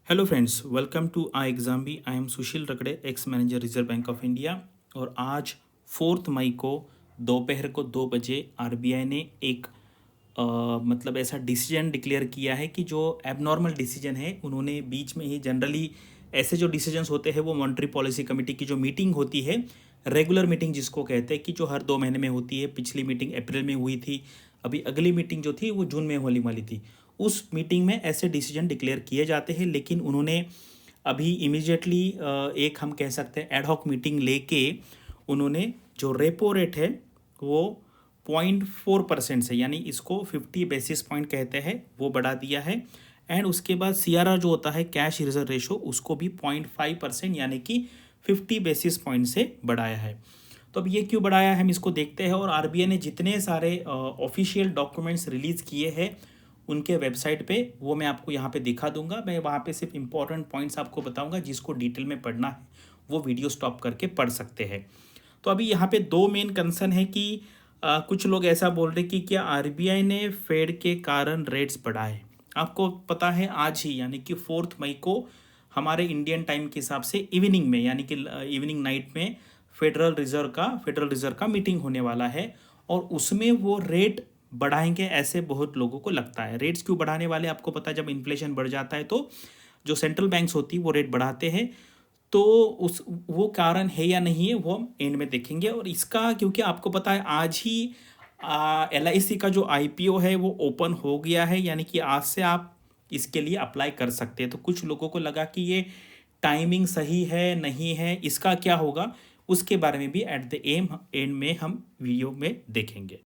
Hello friends, welcome to I exam भी। I am Sushil Rakade, ex manager Reserve Bank of India. और आज 4 मई को दोपहर को 2 बजे आरबीआई ने एक मतलब ऐसा डिसीजन डिक्लेयर किया है कि जो एबनॉर्मल डिसीजन है, उन्होंने बीच में ही जनरली ऐसे जो डिसीजंस होते हैं वो मॉनेटरी पॉलिसी कमेटी की जो मीटिंग होती है, रेगुलर मीटिंग जिसको कहते हैं कि जो हर 2 महीने में होती है। पिछली मीटिंग अप्रैल में हुई थी, अभी अगली मीटिंग जो थी वो जून में होने वाली थी। उस मीटिंग में ऐसे डिसीजन डिक्लेयर किए जाते हैं, लेकिन उन्होंने अभी इमीडिएटली एक हम कह सकते हैं एडहॉक मीटिंग लेके उन्होंने जो रेपो रेट है वो 0.4% से, यानी इसको 50 बेसिस पॉइंट कहते हैं, वो बढ़ा दिया है। एंड उसके बाद सीआरआर जो होता है, कैश रिजर्व रेशो, उसको भी 0.5% यानी कि 50 बेसिस पॉइंट से बढ़ाया है। तो अब ये क्यों बढ़ाया है, हम इसको देखते हैं। और आरबीआई ने जितने सारे ऑफिशियल डॉक्यूमेंट्स रिलीज़ किए हैं उनके वेबसाइट पे, वो मैं आपको यहाँ पे दिखा दूंगा। मैं वहाँ पे सिर्फ इंपॉर्टेंट पॉइंट्स आपको बताऊंगा, जिसको डिटेल में पढ़ना है वो वीडियो स्टॉप करके पढ़ सकते हैं। तो अभी यहाँ पे दो मेन कंसर्न है कि कुछ लोग ऐसा बोल रहे कि क्या आरबीआई ने फेड के कारण रेट्स बढ़ाए। आपको पता है आज ही यानी कि 4 मई को हमारे इंडियन टाइम के हिसाब से इवनिंग में, यानी कि इवनिंग नाइट में फेडरल रिजर्व का मीटिंग होने वाला है। और उसमें वो रेट बढ़ाएंगे ऐसे बहुत लोगों को लगता है। रेट्स क्यों बढ़ाने वाले, आपको पता है जब इन्फ्लेशन बढ़ जाता है तो जो सेंट्रल बैंक्स होती है वो रेट बढ़ाते हैं। तो उस वो कारण है या नहीं है वो हम एंड में देखेंगे। और इसका क्योंकि आपको पता है आज ही एलआईसी का जो आईपीओ है वो ओपन हो गया है, यानी कि आज से आप इसके लिए अप्लाई कर सकते हैं। तो कुछ लोगों को लगा कि ये टाइमिंग सही है नहीं है, इसका क्या होगा, उसके बारे में भी एट द एंड में हम वीडियो में देखेंगे।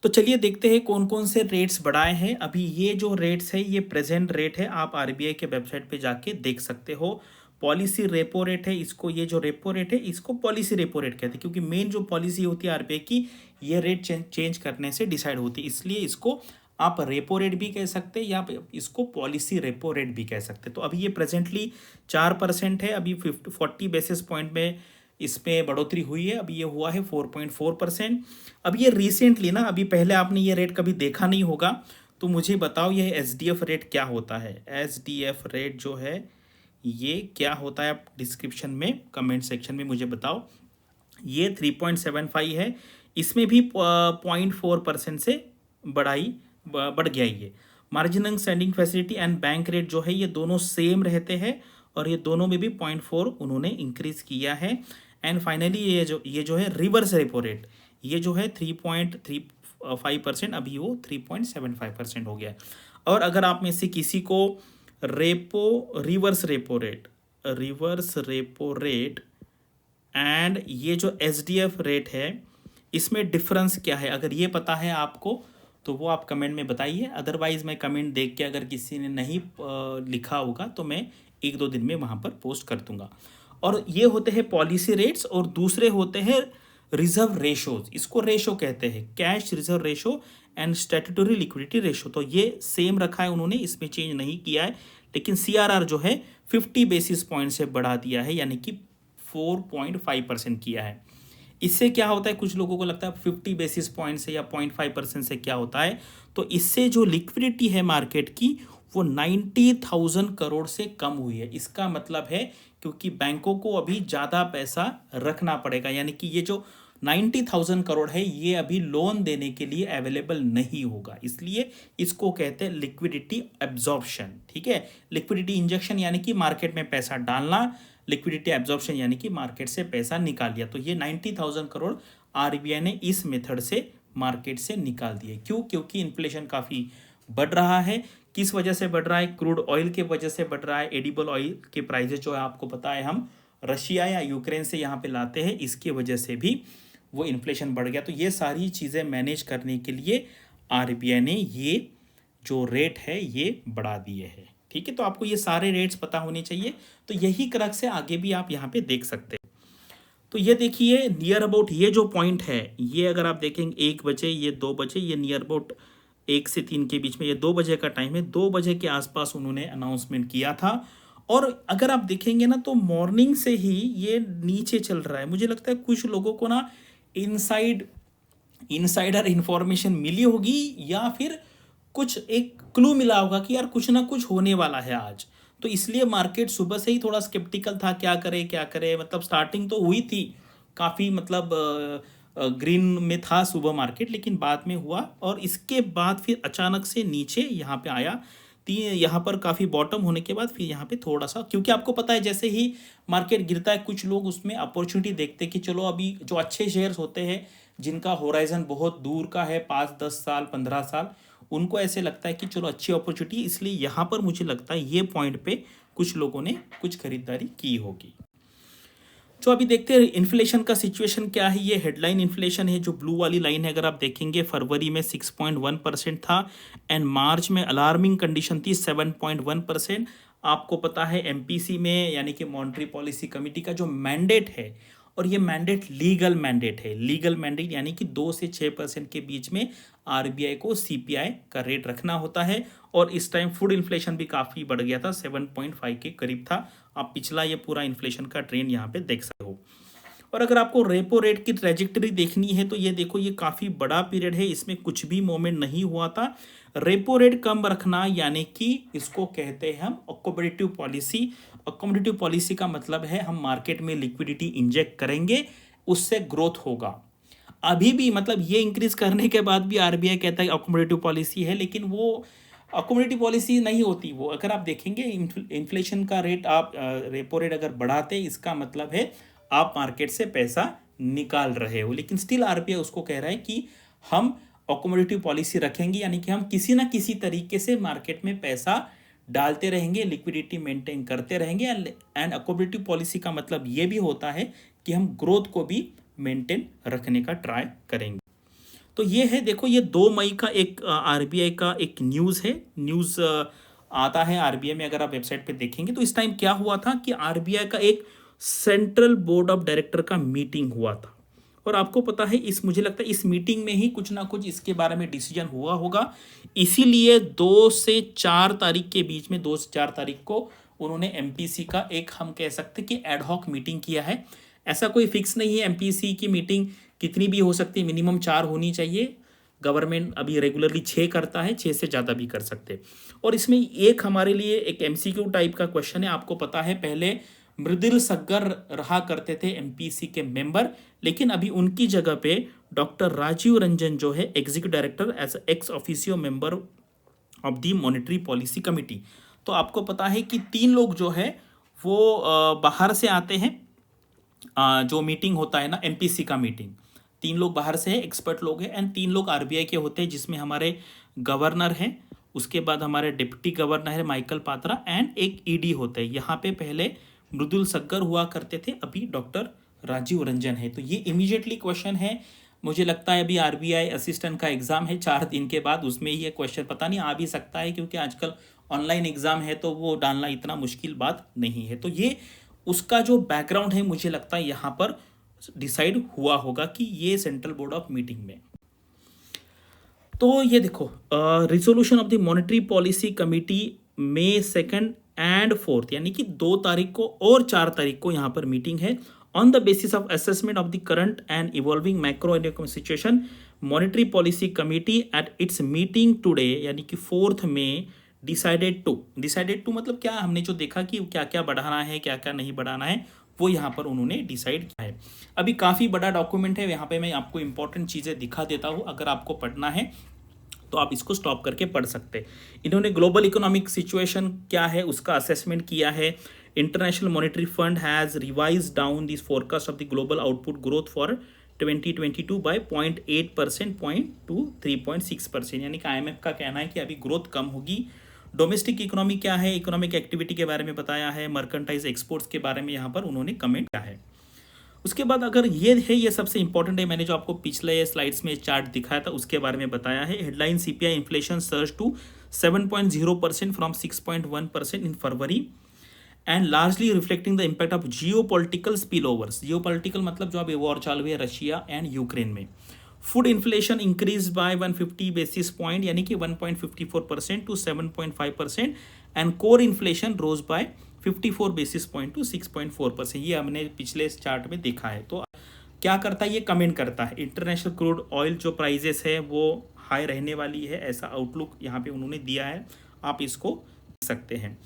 तो चलिए देखते हैं कौन कौन से रेट्स बढ़ाए हैं। अभी ये जो रेट्स है ये प्रेजेंट रेट है, आप आरबीआई के वेबसाइट पे जाके देख सकते हो। पॉलिसी रेपो रेट है, इसको ये जो रेपो रेट है इसको पॉलिसी रेपो रेट कहते हैं, क्योंकि मेन जो पॉलिसी होती है आरबीआई की, ये रेट चेंज करने से डिसाइड होती है, इसलिए इसको आप रेपो रेट भी कह सकते हैं या इसको पॉलिसी रेपो रेट भी कह सकते हैं। तो अभी ये प्रेजेंटली 4% है। अभी 40 बेसिस पॉइंट में इसमें बढ़ोतरी हुई है, अभी ये हुआ है 4.4%। अब ये रिसेंटली ना, अभी पहले आपने ये रेट कभी देखा नहीं होगा, तो मुझे बताओ ये एसडीएफ रेट क्या होता है। एसडीएफ रेट जो है ये क्या होता है, आप डिस्क्रिप्शन में कमेंट सेक्शन में मुझे बताओ। ये 3.75 है, इसमें भी 0.4% से बढ़ गया ये। Marginal standing facility and bank rate जो है ये दोनों सेम रहते हैं, और ये दोनों में भी 0.4 उन्होंने इंक्रीज किया है। एंड फाइनली ये जो है रिवर्स रेपो रेट, ये जो है 3.35%, अभी वो 3.75% हो गया है। और अगर आप में से किसी को रिवर्स रेपो रेट एंड ये जो एसडीएफ रेट है इसमें डिफरेंस क्या है, अगर ये पता है आपको तो वो आप कमेंट में बताइए। अदरवाइज़ मैं कमेंट देख के अगर किसी ने नहीं लिखा होगा तो मैं 1-2 दिन में वहाँ पर पोस्ट कर दूंगा। और ये होते हैं पॉलिसी रेट्स, और दूसरे होते हैं रिजर्व रेशोज, इसको रेशो कहते हैं, cash reserve ratio and statutory liquidity ratio. तो ये सेम रखा है उन्होंने, इसमें चेंज नहीं किया है। लेकिन सीआरआर जो है 50 बेसिस पॉइंट से बढ़ा दिया है, यानी कि 4.5% किया है। इससे क्या होता है, कुछ लोगों को लगता है 50 बेसिस पॉइंट से या 0.5% से क्या होता है, तो इससे जो लिक्विडिटी है मार्केट की वो 90,000 करोड़ से कम हुई है। इसका मतलब है क्योंकि बैंकों को अभी ज़्यादा पैसा रखना पड़ेगा, यानी कि ये जो 90,000 करोड़ है ये अभी लोन देने के लिए अवेलेबल नहीं होगा, इसलिए इसको कहते हैं लिक्विडिटी एब्जॉर्प्शन। ठीक है, लिक्विडिटी इंजेक्शन यानी कि मार्केट में पैसा डालना, लिक्विडिटी एब्जॉर्प्शन यानी कि मार्केट से पैसा निकाल लिया। तो ये 90,000 करोड़ आरबीआई ने इस मेथड से मार्केट से निकाल दिए। क्यों? क्योंकि इन्फ्लेशन काफ़ी बढ़ रहा है। किस वजह से बढ़ रहा है? क्रूड ऑयल के वजह से बढ़ रहा है। एडिबल ऑयल के प्राइजेस जो है आपको पता है हम रशिया या यूक्रेन से यहाँ पे लाते हैं, इसके वजह से भी वो इन्फ्लेशन बढ़ गया। तो ये सारी चीज़ें मैनेज करने के लिए आरबीआई ने ये जो रेट है ये बढ़ा दिए हैं। ठीक है, तो आपको ये सारे रेट्स पता होने चाहिए। तो यही क्रक से आगे भी आप यहाँ पे देख सकते हैं। तो ये देखिए नियर अबाउट ये जो पॉइंट है, ये अगर आप देखेंगे 1 बजे, ये 2 बजे, ये नियर अबाउट 1 से 3 के बीच में, ये 2 बजे का टाइम है। 2 बजे के आसपास उन्होंने अनाउंसमेंट किया था। और अगर आप देखेंगे ना तो मॉर्निंग से ही ये नीचे चल रहा है। मुझे लगता है कुछ लोगों को ना इनसाइडर इंफॉर्मेशन मिली होगी, या फिर कुछ एक क्लू मिला होगा कि यार कुछ ना कुछ होने वाला है आज। तो इसलिए मार्केट सुबह से ही थोड़ा स्केप्टिकल था, क्या करे क्या करे। मतलब स्टार्टिंग तो हुई थी काफ़ी, मतलब ग्रीन में था सुबह मार्केट, लेकिन बाद में हुआ और इसके बाद फिर अचानक से नीचे यहाँ पे आया। यहाँ पर काफ़ी बॉटम होने के बाद फिर यहाँ पे थोड़ा सा, क्योंकि आपको पता है जैसे ही मार्केट गिरता है कुछ लोग उसमें अपॉर्चुनिटी देखते हैं कि चलो अभी जो अच्छे शेयर्स होते हैं जिनका होराइजन बहुत दूर का है, 5-10 साल 15 साल, उनको ऐसे लगता है कि चलो अच्छी अपॉर्चुनिटी, इसलिए यहाँ पर मुझे लगता है ये पॉइंट पे कुछ लोगों ने कुछ खरीदारी की होगी। तो अभी देखते हैं इन्फ्लेशन का सिचुएशन क्या है। ये हेडलाइन इन्फ्लेशन है जो ब्लू वाली लाइन है, अगर आप देखेंगे फरवरी में 6.1% था एंड मार्च में अलार्मिंग कंडीशन थी 7.1%। आपको पता है एमपीसी में यानी कि मॉनेटरी पॉलिसी कमेटी का जो मैंडेट है, और ये मैंडेट लीगल मैंडेट है, लीगल मैंडेट यानी कि 2 से 6% के बीच में आरबीआई को सीपीआई का रेट रखना होता है। और इस टाइम फूड इन्फ्लेशन भी काफ़ी बढ़ गया था, 7.5 के करीब था। आप पिछला ये पूरा इन्फ्लेशन का ट्रेंड यहाँ पे देख सकते हो। और अगर आपको रेपो रेट की ट्रेजेक्टरी देखनी है तो ये देखो, ये काफ़ी बड़ा पीरियड है, इसमें कुछ भी मूवमेंट नहीं हुआ था। रेपो रेट कम रखना यानी कि इसको कहते हैं हम अकोमोडेटिव पॉलिसी। अकोमोडेटिव पॉलिसी का मतलब है हम मार्केट में लिक्विडिटी इंजेक्ट करेंगे, उससे ग्रोथ होगा। अभी भी मतलब ये इंक्रीज करने के बाद भी आरबीआई कहता है अकोमोडेटिव पॉलिसी है, लेकिन वो अकोमोडेटिव पॉलिसी नहीं होती वो। अगर आप देखेंगे इन्फ्लेशन का रेट, आप रेपो रेट अगर बढ़ाते इसका मतलब है आप मार्केट से पैसा निकाल रहे हो, लेकिन स्टिल आरबीआई उसको कह रहा है कि हम अकोमोडेटिव पॉलिसी रखेंगे, यानी कि हम किसी ना किसी तरीके से मार्केट में पैसा डालते रहेंगे, लिक्विडिटी मेंटेन करते रहेंगे। एंड अकोमोडेटिव पॉलिसी का मतलब ये भी होता है कि हम ग्रोथ को भी मेंटेन रखने का ट्राई करेंगे। तो ये है, देखो ये 2 मई का एक आरबीआई का एक न्यूज़ है, न्यूज़ आता है आरबीआई में, अगर आप वेबसाइट पे देखेंगे तो इस टाइम क्या हुआ था कि आरबीआई का एक सेंट्रल बोर्ड ऑफ डायरेक्टर का मीटिंग हुआ था। और आपको पता है मुझे लगता है इस मीटिंग में ही कुछ ना कुछ इसके बारे में डिसीजन हुआ होगा, इसीलिए 2 से 4 तारीख के बीच में, 2 से 4 तारीख को उन्होंने एमपीसी का एक, हम कह सकते कि एडहॉक मीटिंग किया है। ऐसा कोई फिक्स नहीं है, एमपीसी की मीटिंग कितनी भी हो सकती है, मिनिमम 4 होनी चाहिए। गवर्नमेंट अभी रेगुलरली 6 करता है, 6 से ज़्यादा भी कर सकते। और इसमें एक हमारे लिए एक एमसीक्यू टाइप का क्वेश्चन है। आपको पता है पहले मृदुल सग्गर रहा करते थे एमपीसी के मेंबर, लेकिन अभी उनकी जगह पे डॉक्टर राजीव रंजन जो है executive director as ex officio member of the monetary policy committee. तो आपको पता है कि 3 लोग जो है वो बाहर से आते हैं, जो मीटिंग होता है ना एमपीसी का मीटिंग, 3 लोग बाहर से है, एक्सपर्ट लोग हैं, एंड 3 लोग आरबीआई के होते हैं, जिसमें हमारे गवर्नर हैं, उसके बाद हमारे डिप्टी गवर्नर है माइकल पात्रा, एंड एक ईडी होता है। यहाँ पे पहले मृदुल सग्गर हुआ करते थे, अभी डॉक्टर राजीव रंजन है। तो ये इमीडिएटली क्वेश्चन है, मुझे लगता है अभी आरबीआई असिस्टेंट का एग्जाम है 4 दिन के बाद, उसमें ये क्वेश्चन पता नहीं आ भी सकता है, क्योंकि आजकल ऑनलाइन एग्जाम है तो वो डालना इतना मुश्किल बात नहीं है। तो ये उसका जो बैकग्राउंड है मुझे लगता है यहाँ पर डिसाइड हुआ होगा कि ये सेंट्रल बोर्ड ऑफ मीटिंग में। तो ये देखो resolution of the monetary policy committee May 2 and 4 यानी कि 2 तारीख को और 4 तारीख को यहाँ पर मीटिंग है। On the basis of assessment of the current and evolving macro economic situation, monetary policy committee at its meeting today यानी कि 4 मई डिसाइडेड टू मतलब क्या, हमने जो देखा कि क्या क्या बढ़ाना है क्या क्या नहीं बढ़ाना है, वो यहाँ पर उन्होंने डिसाइड किया है। अभी काफ़ी बड़ा डॉक्यूमेंट है, यहाँ पे मैं आपको इंपॉर्टेंट चीज़ें दिखा देता हूँ, अगर आपको पढ़ना है तो आप इसको स्टॉप करके पढ़ सकते हैं। इन्होंने ग्लोबल इकोनॉमिक सिचुएशन क्या है उसका असेसमेंट किया है। International Monetary Fund has revise down this forecast of the global output growth for 2022 by 0.8% to 3.6%, यानी कि IMF का कहना है कि अभी ग्रोथ कम होगी। डोमेस्टिक इकोनॉमी क्या है, इकोनॉमिक एक्टिविटी के बारे में बताया है। मर्केंटाइज एक्सपोर्ट्स के बारे में यहाँ पर उन्होंने कमेंट किया है। उसके बाद अगर ये है, ये सबसे इंपॉर्टेंट है, मैंने जो आपको पिछले स्लाइड्स में चार्ट दिखाया था उसके बारे में बताया है। Headline CPI inflation surge to 7.0% from 6.1% in February and largely reflecting the impact of geopolitical spillovers. Geopolitical मतलब जो अभी वॉर चालू है रशिया एंड यूक्रेन में। Food inflation increase by 150 basis point यानी कि 1.54% to 7.5% and core inflation rose by 54 basis point to 6.4%। ये हमने पिछले चार्ट में देखा है। तो क्या करता है, ये कमेंट करता है इंटरनेशनल क्रूड ऑयल जो प्राइजेस है वो हाई रहने वाली है, ऐसा आउटलुक यहाँ पे उन्होंने दिया है, आप इसको देख सकते हैं।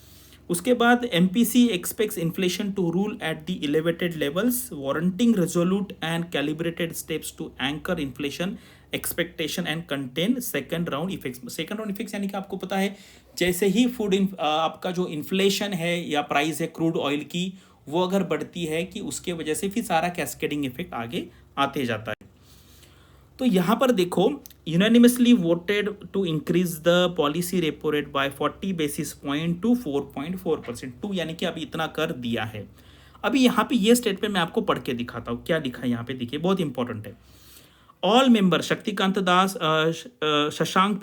उसके बाद MPC expects inflation to rule at the elevated levels, warranting resolute and calibrated steps to anchor inflation expectation and contain second round effects. Second round effects यानी कि आपको पता है जैसे ही आपका जो इन्फ्लेशन है या प्राइस है क्रूड ऑयल की वो अगर बढ़ती है कि उसके वजह से फिर सारा कैस्केडिंग इफेक्ट आगे आते जाता है। तो यहाँ पर देखो unanimously voted to increase the policy repo rate by 40 basis point to 4.4%, to यानी कि अभी इतना कर दिया है। अभी यहाँ पे ये स्टेटमेंट मैं आपको पढ़ के दिखाता हूँ क्या लिखा है यहाँ पे, देखिए बहुत इंपॉर्टेंट है। All member Shaktikanta Das, Shashank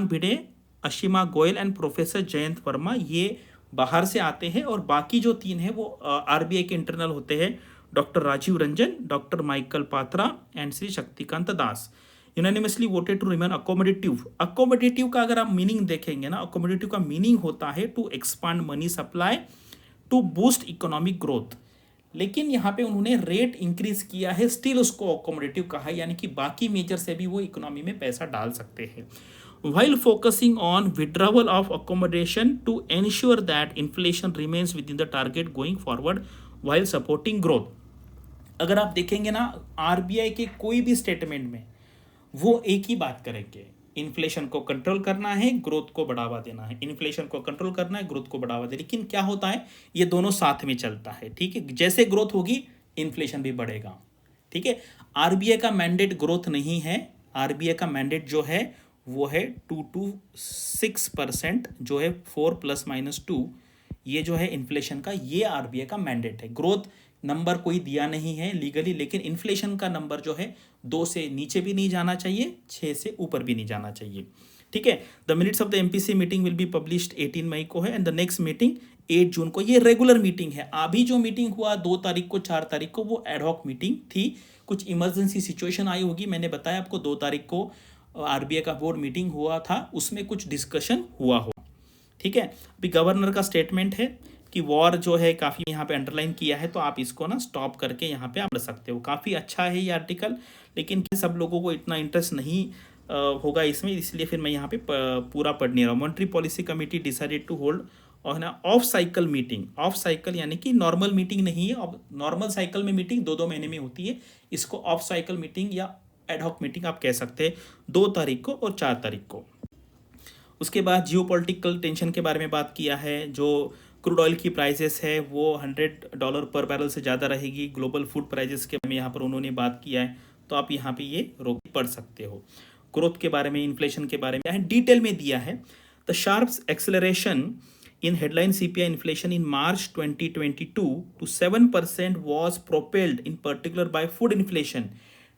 Bhide, Ashima Goyal and professor Jayant Varma ये बाहर से आते हैं, और बाकी जो 3 हैं वो RBI के इंटरनल होते हैं, doctor Rajiv Ranjan, doctor Michael Patra and Shri Shaktikanta Das. Unanimously voted to remain accommodative. Accommodative का अगर आप मीनिंग देखेंगे ना, अकोमोडेटिव का मीनिंग होता है to expand money supply to boost economic growth, लेकिन यहाँ पे उन्होंने रेट इंक्रीज किया है, स्टिल उसको अकोमोडेटिव कहा है, यानी कि बाकी मेजर से भी वो इकोनॉमी में पैसा डाल सकते हैं। while focusing on withdrawal of accommodation to ensure that inflation remains within the target going forward while supporting growth। अगर आप देखेंगे ना RBI के कोई भी स्टेटमेंट में वो एक ही बात करेंगे, इन्फ्लेशन को कंट्रोल करना है, ग्रोथ को बढ़ावा देना है, इन्फ्लेशन को कंट्रोल करना है, ग्रोथ को बढ़ावा देना। लेकिन क्या होता है ये दोनों साथ में चलता है, ठीक है। जैसे ग्रोथ होगी इन्फ्लेशन भी बढ़ेगा, ठीक है। RBI का मैंडेट ग्रोथ नहीं है, RBI का मैंडेट जो है वो है 2 to 6% जो है 4 ± 2, ये जो है इन्फ्लेशन का, ये RBI का मैंडेट है। ग्रोथ नंबर कोई दिया नहीं है लीगली, लेकिन इन्फ्लेशन का नंबर जो है 2 से नीचे भी नहीं जाना चाहिए, 6 से ऊपर भी नहीं जाना चाहिए, ठीक है। The minutes of the MPC meeting will be published 18 मई को है, एंड द नेक्स्ट मीटिंग 8 जून को। ये रेगुलर मीटिंग है। अभी जो मीटिंग हुआ 2 तारीख को 4 तारीख को वो एडहॉक मीटिंग थी, कुछ इमरजेंसी सिचुएशन आई होगी। मैंने बताया आपको 2 तारीख को RBI का बोर्ड मीटिंग हुआ था, उसमें कुछ डिस्कशन हुआ हो, ठीक है। अभी गवर्नर का स्टेटमेंट है कि वॉर जो है काफ़ी यहाँ पे अंडरलाइन किया है, तो आप इसको ना स्टॉप करके यहाँ पे आप पढ़ सकते हो। काफ़ी अच्छा है ये आर्टिकल, लेकिन सब लोगों को इतना इंटरेस्ट नहीं होगा इसमें, इसलिए फिर मैं यहाँ पे पूरा पढ़ नहीं रहा हूँ। Monetary policy committee decided to hold और ना off cycle meeting. Off cycle यानी कि नॉर्मल मीटिंग नहीं है। अब नॉर्मल साइकिल में मीटिंग 2-2 महीने में होती है, इसको ऑफ साइकिल मीटिंग या एडहॉक मीटिंग आप कह सकते हैं, 2 तारीख को और 4 तारीख को। उसके बाद जियोपॉलिटिकल टेंशन के बारे में बात किया है। जो क्रूड ऑयल की प्राइसेस है वो $100 पर बैरल से ज़्यादा रहेगी। ग्लोबल फूड प्राइसेस के बारे में यहाँ पर उन्होंने बात किया है, तो आप यहाँ पे ये रोक पढ़ सकते हो। ग्रोथ के बारे में, इन्फ्लेशन के बारे में डिटेल में दिया है। The sharps acceleration in headline CPI inflation in March 2022 to 7% was propelled in particular by food inflation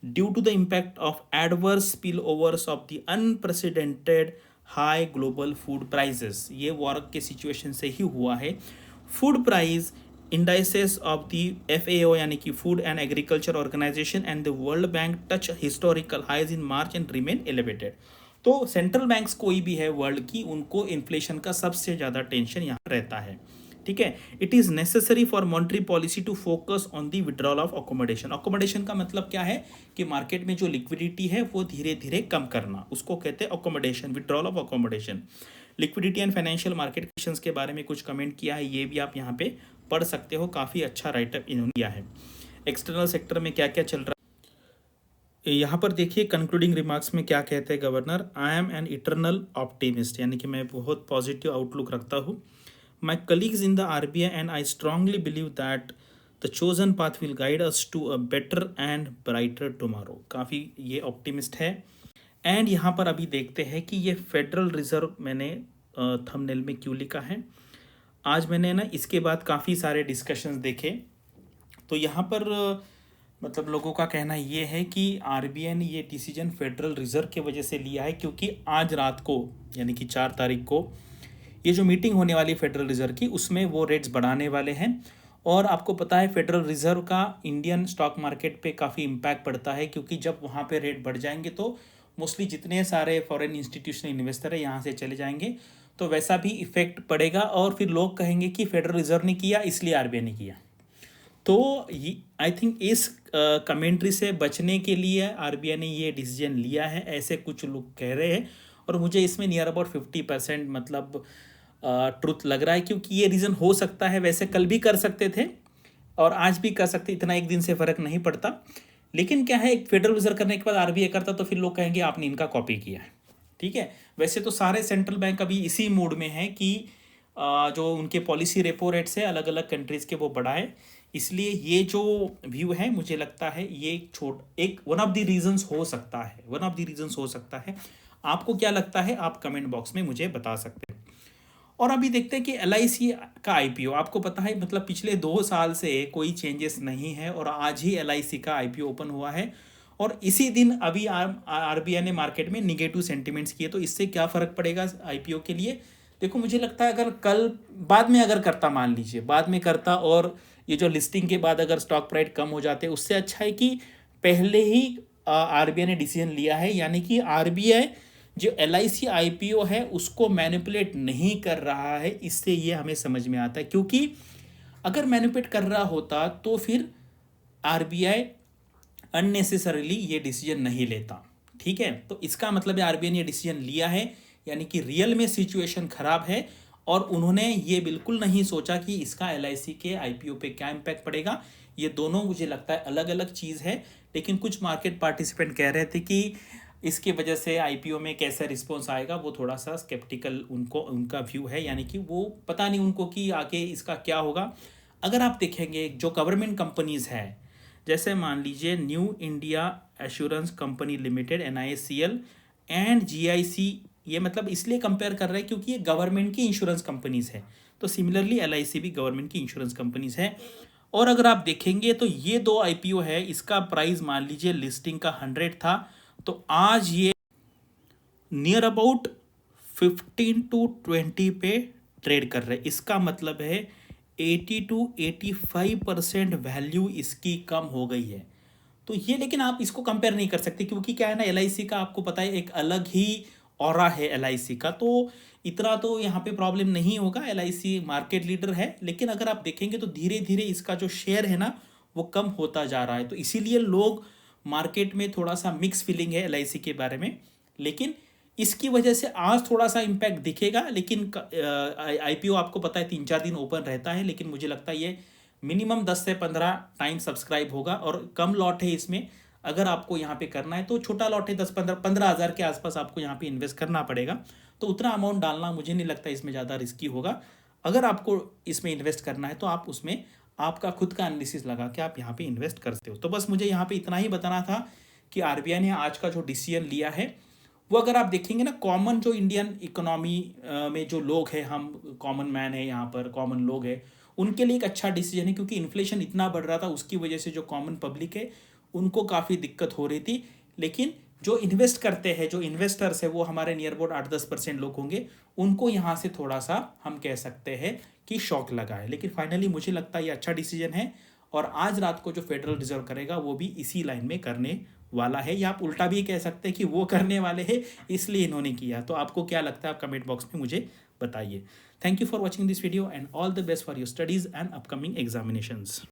due to the impact of adverse spillovers of the unprecedented high global food prices। ये war के situation से ही हुआ है। Food price indices of the FAO यानी कि Food and Agriculture Organization and the World Bank touch historical highs in March and remain elevated. तो central banks कोई भी है वर्ल्ड की, उनको इन्फ्लेशन का सबसे ज़्यादा टेंशन यहाँ रहता है, ठीक है। It is necessary for monetary policy to focus on the withdrawal of accommodation. Accommodation का मतलब क्या है कि मार्केट में जो लिक्विडिटी है वो धीरे धीरे कम करना, उसको कहते हैं accommodation, withdrawal of accommodation. Liquidity and financial market conditions के बारे में कुछ कमेंट किया है, ये भी आप यहाँ पे पढ़ सकते हो। काफ़ी अच्छा राइटअप इन्होंने किया है। एक्सटर्नल सेक्टर में क्या क्या चल रहा है यहाँ पर देखिए। कंक्लूडिंग रिमार्क्स में क्या कहते हैं governor, I am an eternal optimist, यानी कि मैं बहुत पॉजिटिव आउटलुक रखता हूँ। My colleagues in the RBI and I strongly believe that the chosen path will guide us to a better and brighter tomorrow. काफ़ी ये ऑप्टिमिस्ट है। And यहाँ पर अभी देखते हैं कि ये फेडरल रिजर्व मैंने थंबनेल में क्यों लिखा है। आज मैंने ना इसके बाद काफ़ी सारे डिस्कशंस देखे, तो यहाँ पर मतलब लोगों का कहना ये है कि RBI ने ये डिसीजन फेडरल रिजर्व के वजह से लिया है, क्योंकि आज रात को यानी कि 4 तारीख को ये जो मीटिंग होने वाली फेडरल रिजर्व की, उसमें वो रेट्स बढ़ाने वाले हैं। और आपको पता है फेडरल रिजर्व का इंडियन स्टॉक मार्केट पे काफ़ी इम्पैक्ट पड़ता है, क्योंकि जब वहाँ पे रेट बढ़ जाएंगे तो मोस्टली जितने सारे फॉरेन इंस्टीट्यूशनल इन्वेस्टर है यहाँ से चले जाएंगे, तो वैसा भी इफेक्ट पड़ेगा। और फिर लोग कहेंगे कि फेडरल रिजर्व ने किया इसलिए RBI ने किया। तो आई थिंक इस कमेंट्री से बचने के लिए RBI ने ये डिसीजन लिया है, ऐसे कुछ लोग कह रहे हैं। और मुझे इसमें नियर अबाउट 50% मतलब ट्रुथ लग रहा है, क्योंकि ये रीज़न हो सकता है। वैसे कल भी कर सकते थे और आज भी कर सकते, इतना एक दिन से फ़र्क नहीं पड़ता। लेकिन क्या है, एक फेडरल रिजर्व करने के बाद आरबीआई करता तो फिर लोग कहेंगे आपने इनका कॉपी किया है। ठीक है, वैसे तो सारे सेंट्रल बैंक अभी इसी मूड में है कि जो उनके पॉलिसी रेपो रेट्स है अलग अलग कंट्रीज़ के वो बढ़ाए। इसलिए ये जो व्यू है मुझे लगता है ये एक वन ऑफ द रीजंस हो सकता है, वन ऑफ द रीजंस हो सकता है। आपको क्या लगता है, आप कमेंट बॉक्स में मुझे बता सकते हैं। और अभी देखते हैं कि एलआईसी का आईपीओ, आपको पता है मतलब पिछले 2 साल से कोई चेंजेस नहीं है और आज ही एलआईसी का आईपीओ ओपन हुआ है और इसी दिन अभी आरबीआई ने मार्केट में निगेटिव सेंटिमेंट्स किए। तो इससे क्या फ़र्क पड़ेगा आईपीओ के लिए? देखो मुझे लगता है अगर कल बाद में अगर करता, मान लीजिए बाद में करता और ये जो लिस्टिंग के बाद अगर स्टॉक प्राइस कम हो जाते, उससे अच्छा है कि पहले ही आरबीआई ने डिसीजन लिया है, यानी कि आरबीआई जो एलआईसी आईपीओ है उसको मैनिपुलेट नहीं कर रहा है। इससे ये हमें समझ में आता है, क्योंकि अगर मैनिपुलेट कर रहा होता तो फिर आरबीआई अननेसेसरीली ये डिसीजन नहीं लेता। ठीक है, तो इसका मतलब है आरबीआई ने ये डिसीजन लिया है, यानी कि रियल में सिचुएशन खराब है और उन्होंने ये बिल्कुल नहीं सोचा कि इसका एलआईसी के आईपीओ पे क्या इम्पैक्ट पड़ेगा। ये दोनों मुझे लगता है अलग अलग चीज़ है। लेकिन कुछ मार्केट पार्टिसिपेंट कह रहे थे कि इसकी वजह से आईपीओ में कैसा रिस्पॉन्स आएगा, वो थोड़ा सा स्केप्टिकल उनका व्यू है, यानी कि वो पता नहीं उनको कि आगे इसका क्या होगा। अगर आप देखेंगे जो गवर्नमेंट कंपनीज़ है, जैसे मान लीजिए new India assurance company limited NICL and GIC, ये मतलब इसलिए कंपेयर कर रहे हैं क्योंकि ये गवर्नमेंट की इंश्योरेंस कंपनीज है। तो सिमिलरली LIC भी गवर्नमेंट की इंश्योरेंस कंपनीज है। और अगर आप देखेंगे तो ये 2 आईपीओ है, इसका प्राइस मान लीजिए लिस्टिंग का 100 था, तो आज ये नियर अबाउट 15 to 20 पे ट्रेड कर रहे हैं। इसका मतलब है 80 to 85% वैल्यू इसकी कम हो गई है। तो ये, लेकिन आप इसको कंपेयर नहीं कर सकते क्योंकि क्या है ना, LIC का आपको पता है एक अलग ही ऑरा है LIC का, तो इतना तो यहाँ पे प्रॉब्लम नहीं होगा। LIC मार्केट लीडर है, लेकिन अगर आप देखेंगे तो धीरे धीरे इसका जो शेयर है ना वो कम होता जा रहा है। तो इसीलिए लोग मार्केट में थोड़ा सा मिक्स फीलिंग है LIC के बारे में। लेकिन इसकी वजह से आज थोड़ा सा इम्पैक्ट दिखेगा, लेकिन आईपीओ आपको पता है 3-4 दिन ओपन रहता है। लेकिन मुझे लगता है ये मिनिमम 10 से 15 टाइम सब्सक्राइब होगा और कम लॉट है इसमें। अगर आपको यहाँ पे करना है तो छोटा लॉट है, 10-15 हज़ार के आसपास आपको यहाँ पे इन्वेस्ट करना पड़ेगा। तो उतना अमाउंट डालना मुझे नहीं लगता इसमें ज़्यादा रिस्की होगा। अगर आपको इसमें इन्वेस्ट करना है तो आप उसमें आपका खुद का एनालिसिस लगा के आप यहाँ पे इन्वेस्ट करते हो। तो बस मुझे यहाँ पे इतना ही बताना था कि आरबीआई ने आज का जो डिसीजन लिया है वो, अगर आप देखेंगे ना, कॉमन जो इंडियन इकोनॉमी में जो लोग हैं, हम कॉमन मैन है यहाँ पर, कॉमन लोग हैं, उनके लिए एक अच्छा डिसीजन है। क्योंकि इन्फ्लेशन इतना बढ़ रहा था, उसकी वजह से जो कॉमन पब्लिक है उनको काफ़ी दिक्कत हो रही थी। लेकिन जो इन्वेस्ट करते हैं, जो इन्वेस्टर्स है, वो हमारे नियर अबाउट 8-10% लोग होंगे, उनको यहाँ से थोड़ा सा हम कह सकते हैं कि शॉक लगा है। लेकिन फाइनली मुझे लगता है ये अच्छा डिसीजन है और आज रात को जो फेडरल रिजर्व करेगा वो भी इसी लाइन में करने वाला है, या आप उल्टा भी कह सकते हैं कि वो करने वाले हैं इसलिए इन्होंने किया। तो आपको क्या लगता है, आप कमेंट बॉक्स में मुझे बताइए। Thank you for watching this video and all the best for your studies and upcoming examinations.